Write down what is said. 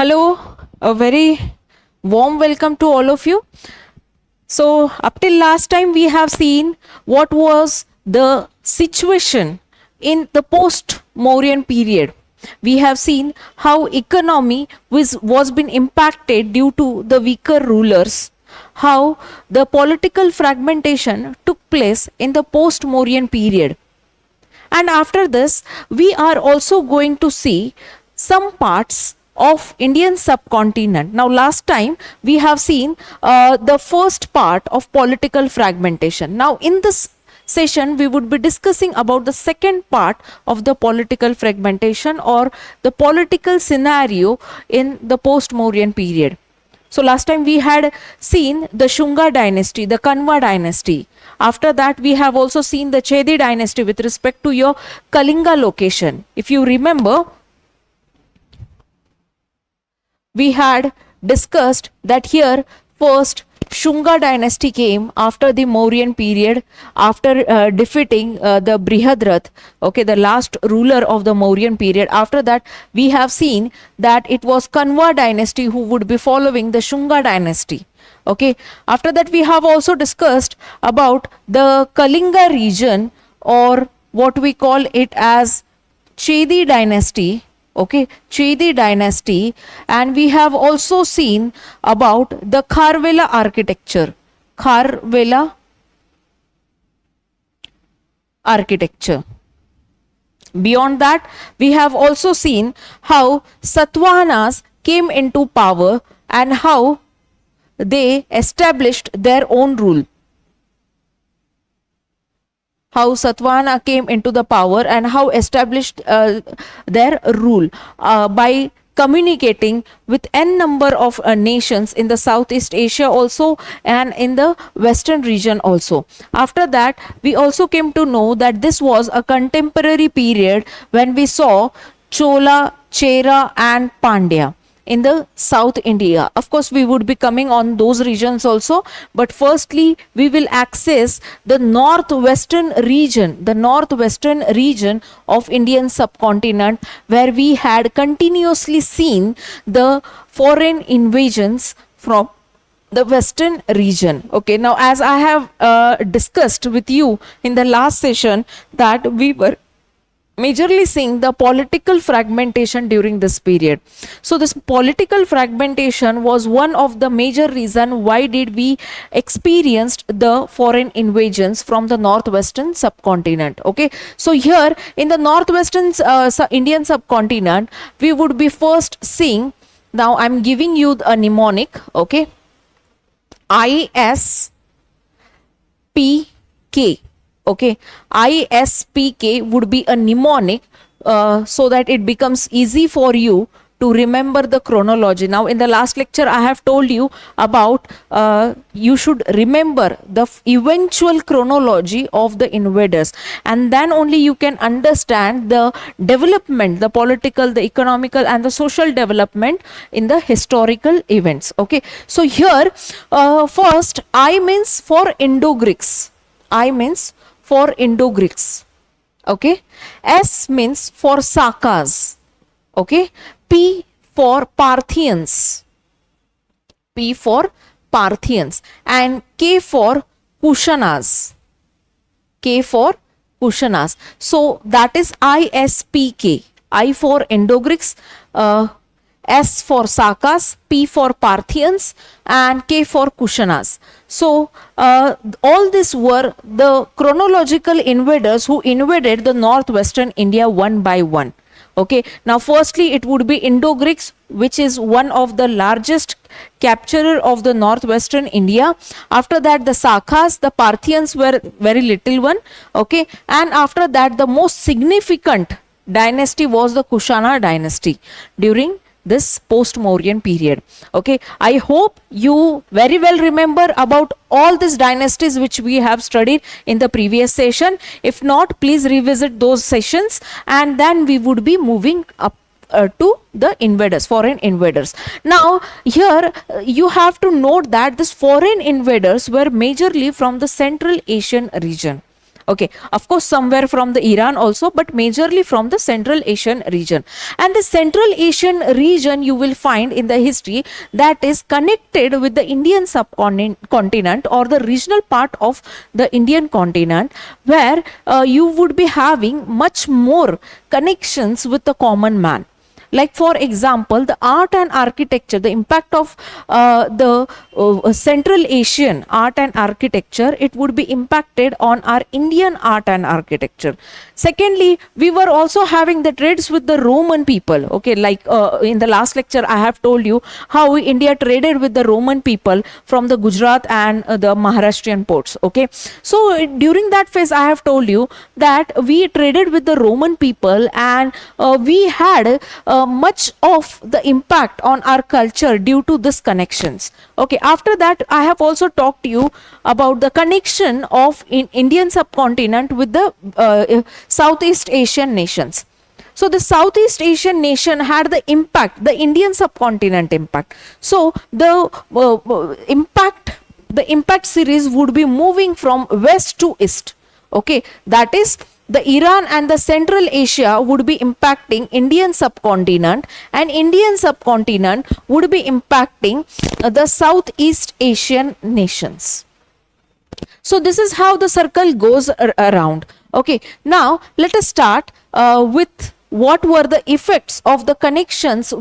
Hello, a very warm welcome to all of you. So, up till last time, we have seen what was the situation in the post Mauryan period. We have seen how economy was been impacted due to the weaker rulers, how the political fragmentation took place in the post Mauryan period. And after this, we are also going to see some parts of Indian subcontinent. Now, last time we have seen the first part of political fragmentation. Now, in this session, we would be discussing about the second part of the political fragmentation or the political scenario in the post-Mauryan period. So last time we had seen the Shunga dynasty, the Kanva dynasty. After that, we have also seen the Chedi dynasty with respect to your Kalinga location. If you remember, we had discussed that here first Shunga dynasty came after the Mauryan period, after defeating the Brihadrath, okay, the last ruler of the Mauryan period. After that, we have seen that it was Kanva dynasty who would be following the Shunga dynasty. Okay, after that, we have also discussed about the Kalinga region, or what we call it as Chedi dynasty. Okay, Chedi dynasty, and we have also seen about the Kharvela architecture. Kharvela architecture. Beyond that, we have also seen how Satavahanas came into power and how they established their own rule. How Satvana came into the power and how established their rule by communicating with n number of nations in the Southeast Asia also and in the western region also. After that, we also came to know that this was a contemporary period when we saw Chola, Chera and Pandya in the South India. Of course, we would be coming on those regions also, but firstly, we will access the northwestern region of Indian subcontinent, where we had continuously seen the foreign invasions from the western region. Okay, now as I have discussed with you in the last session that we were majorly seeing the political fragmentation during this period. So this political fragmentation was one of the major reason why did we experienced the foreign invasions from the northwestern subcontinent. Okay, so here in the northwestern Indian subcontinent, we would be first seeing, now I'm giving you a mnemonic, okay, ISPK. Okay, ISPK would be a mnemonic so that it becomes easy for you to remember the chronology. Now, in the last lecture, I have told you about you should remember the eventual chronology of the invaders, and then only you can understand the development, the political, the economical, and the social development in the historical events. Okay, so here first I means for Indo-Greeks. I means for Indo-Greeks. Okay, S means for Sakas. Okay, P for Parthians. P for Parthians, and K for Kushanas. K for Kushanas. So that is ISPK. I for Indo-Greeks, S for Sakas, P for Parthians, and K for Kushanas. So all these were the chronological invaders who invaded the northwestern India one by one. Okay, now firstly it would be Indo-Greeks, which is one of the largest capturer of the northwestern India. After that, the Sakas, the Parthians were very little one. Okay, and after that, the most significant dynasty was the Kushana dynasty during this post-Mauryan period. Okay, I hope you very well remember about all these dynasties which we have studied in the previous session. If not, please revisit those sessions, and then we would be moving up to the invaders, foreign invaders. Now here you have to note that these foreign invaders were majorly from the Central Asian region. Okay, of course, somewhere from the Iran also, but majorly from the Central Asian region. And the Central Asian region you will find in the history that is connected with the Indian subcontinent or the regional part of the Indian continent, where you would be having much more connections with the common man. Like, for example, the art and architecture, the impact of the Central Asian art and architecture, it would be impacted on our Indian art and architecture. Secondly, we were also having the trades with the Roman people. Okay, like in the last lecture, I have told you how India traded with the Roman people from the Gujarat and the Maharashtrian ports. Okay, so during that phase, I have told you that we traded with the Roman people, and we had much of the impact on our culture due to this connections. Okay, after that, I have also talked to you about the connection of Indian subcontinent with the Southeast Asian nations. So the Southeast Asian nation had the impact, the Indian subcontinent impact. So the impact series would be moving from west to east. Okay, that is, the Iran and the Central Asia would be impacting Indian subcontinent, and Indian subcontinent would be impacting the Southeast Asian nations. So this is how the circle goes around. Okay, now let us start with what were the effects of the connections